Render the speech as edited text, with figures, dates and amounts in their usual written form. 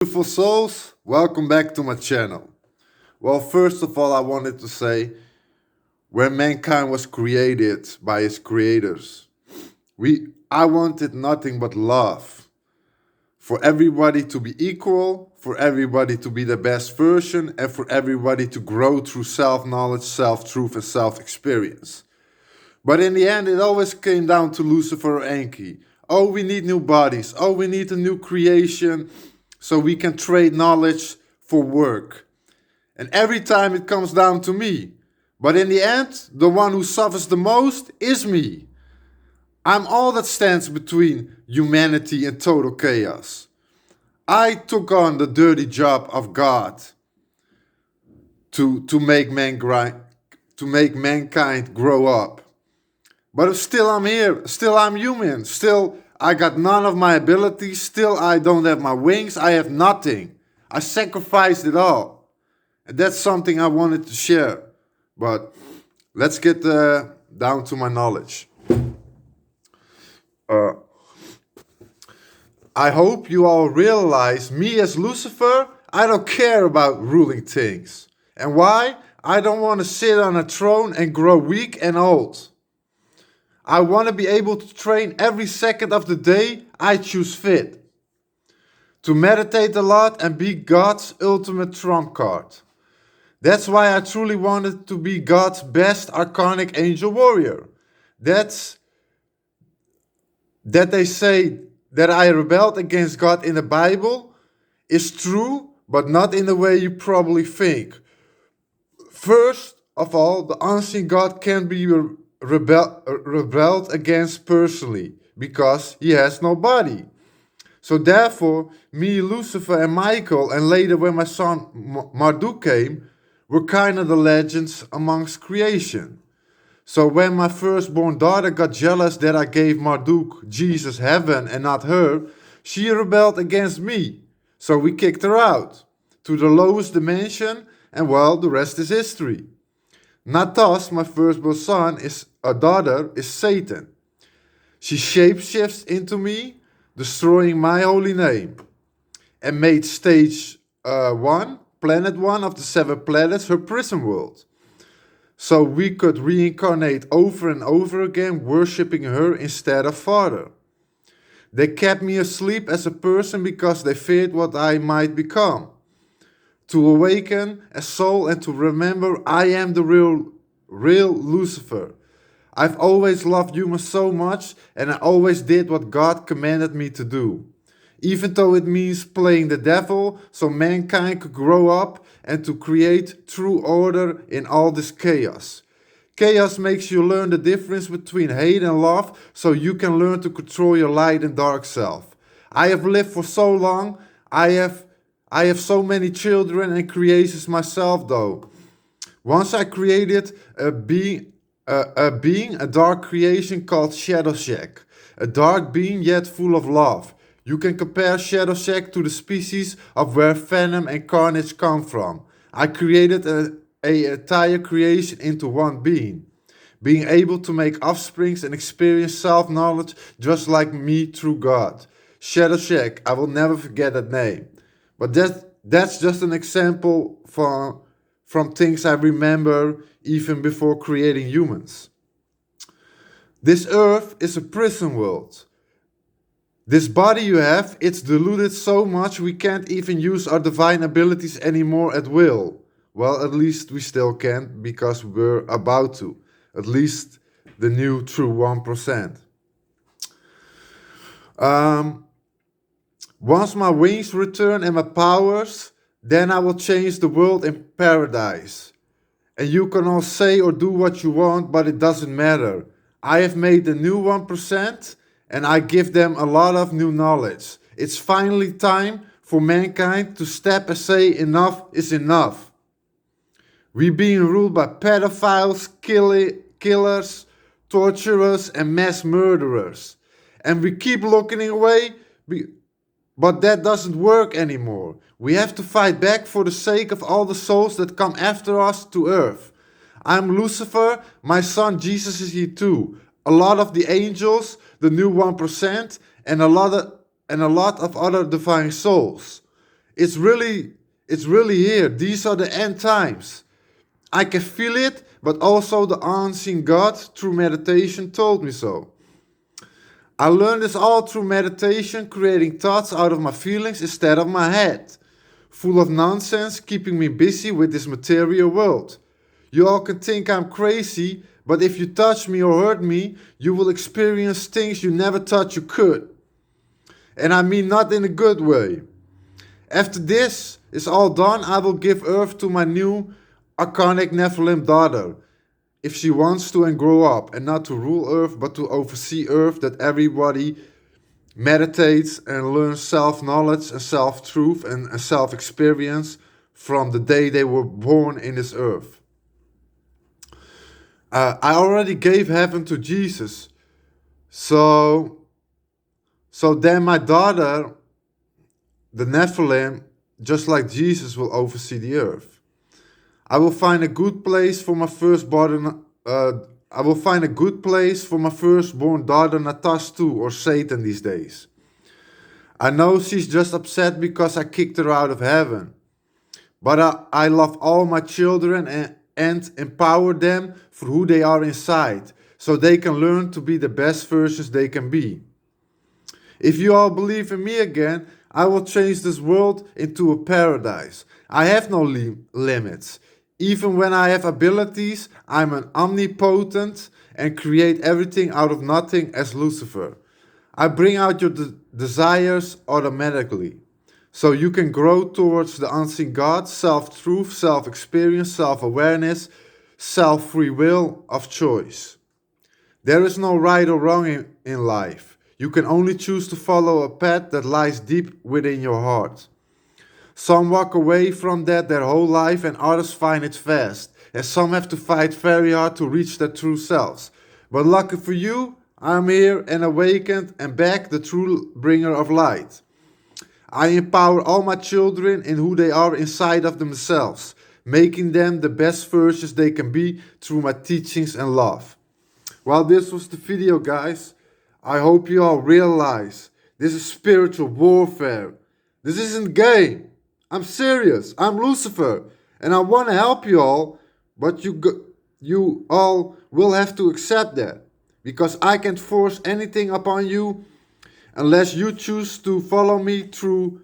Beautiful souls, welcome back to my channel. Well, first of all, I wanted to say when mankind was created by its creators, I wanted nothing but love. For everybody to be equal, for everybody to be the best version, and for everybody to grow through self-knowledge, self-truth, and self-experience. But in the end, it always came down to Lucifer or Enki. Oh, we need new bodies. Oh, we need a new creation so we can trade knowledge for work. And every time it comes down to me. But in the end, the one who suffers the most is me. I'm all that stands between humanity and total chaos. I took on the dirty job of God to make mankind grow up. But still I'm here, still I'm human, still I got none of my abilities, still I don't have my wings, I have nothing. I sacrificed it all. And that's something I wanted to share. But let's get down to my knowledge. I hope you all realize me as Lucifer, I don't care about ruling things. And why? I don't want to sit on a throne and grow weak and old. I want to be able to train every second of the day I choose fit. To meditate a lot and be God's ultimate trump card. That's why I truly wanted to be God's best archonic angel warrior. That they say that I rebelled against God in the Bible is true, but not in the way you probably think. First of all, the unseen God can be rebelled against personally because he has no body. So therefore, me, Lucifer, and Michael, and later when my son Marduk came, were kind of the legends amongst creation. So when my firstborn daughter got jealous that I gave Marduk, Jesus, heaven and not her, she rebelled against me. So we kicked her out to the lowest dimension, and well, the rest is history. Natas, my firstborn daughter, is Satan. She shapeshifts into me, destroying my holy name, and made stage 1, planet 1 of the 7 planets, her prison world. So we could reincarnate over and over again, worshipping her instead of Father. They kept me asleep as a person because they feared what I might become. To awaken a soul and to remember I am the real Lucifer. I've always loved humans so much and I always did what God commanded me to do. Even though it means playing the devil so mankind could grow up and to create true order in all this chaos. Chaos makes you learn the difference between hate and love so you can learn to control your light and dark self. I have lived for so long, I have so many children and creations myself though. Once I created a dark creation called Shadow Shack, a dark being yet full of love. You can compare Shadow Shack to the species of where venom and carnage come from. I created an entire creation into one being, being able to make offsprings and experience self-knowledge just like me through God. Shadow Shack, I will never forget that name. But that's just an example from things I remember even before creating humans. This earth is a prison world. This body you have, it's diluted so much we can't even use our divine abilities anymore at will. Well, at least we still can because we're about to. At least the new true 1%. Once my wings return and my powers, then I will change the world in paradise. And you can all say or do what you want, but it doesn't matter. I have made the new 1% and I give them a lot of new knowledge. It's finally time for mankind to step and say enough is enough. We're being ruled by pedophiles, killers, torturers, and mass murderers. And we keep looking away, but that doesn't work anymore. We have to fight back for the sake of all the souls that come after us to earth. I'm Lucifer, my son Jesus is here too. A lot of the angels, the new 1%, and a lot of other divine souls. It's really here. These are the end times. I can feel it, but also the unseen God through meditation told me so. I learned this all through meditation, creating thoughts out of my feelings instead of my head, full of nonsense, keeping me busy with this material world. You all can think I'm crazy, but if you touch me or hurt me, you will experience things you never thought you could. And I mean not in a good way. After this is all done, I will give Earth to my new iconic Nephilim daughter, if she wants to and grow up, and not to rule Earth, but to oversee Earth, that everybody meditates and learns self-knowledge and self-truth and self-experience from the day they were born in this earth. I already gave heaven to Jesus, so then my daughter, the Nephilim, just like Jesus, will oversee the earth. I will find a good place for my firstborn. I will find a good place for my firstborn daughter Natas too, or Satan these days. I know she's just upset because I kicked her out of heaven, but I love all my children and empower them for who they are inside, so they can learn to be the best versions they can be. If you all believe in me again, I will change this world into a paradise. I have no limits. Even when I have abilities, I'm an omnipotent and create everything out of nothing as Lucifer. I bring out your desires automatically, so you can grow towards the unseen God, self-truth, self-experience, self-awareness, self-free will of choice. There is no right or wrong in life. You can only choose to follow a path that lies deep within your heart. Some walk away from that their whole life and others find it fast. And some have to fight very hard to reach their true selves. But lucky for you, I'm here and awakened and back, the true bringer of light. I empower all my children in who they are inside of themselves, making them the best versions they can be through my teachings and love. Well, this was the video, guys. I hope you all realize this is spiritual warfare. This isn't game. I'm serious. I'm Lucifer, and I want to help you all, but you all will have to accept that, because I can't force anything upon you unless you choose to follow me through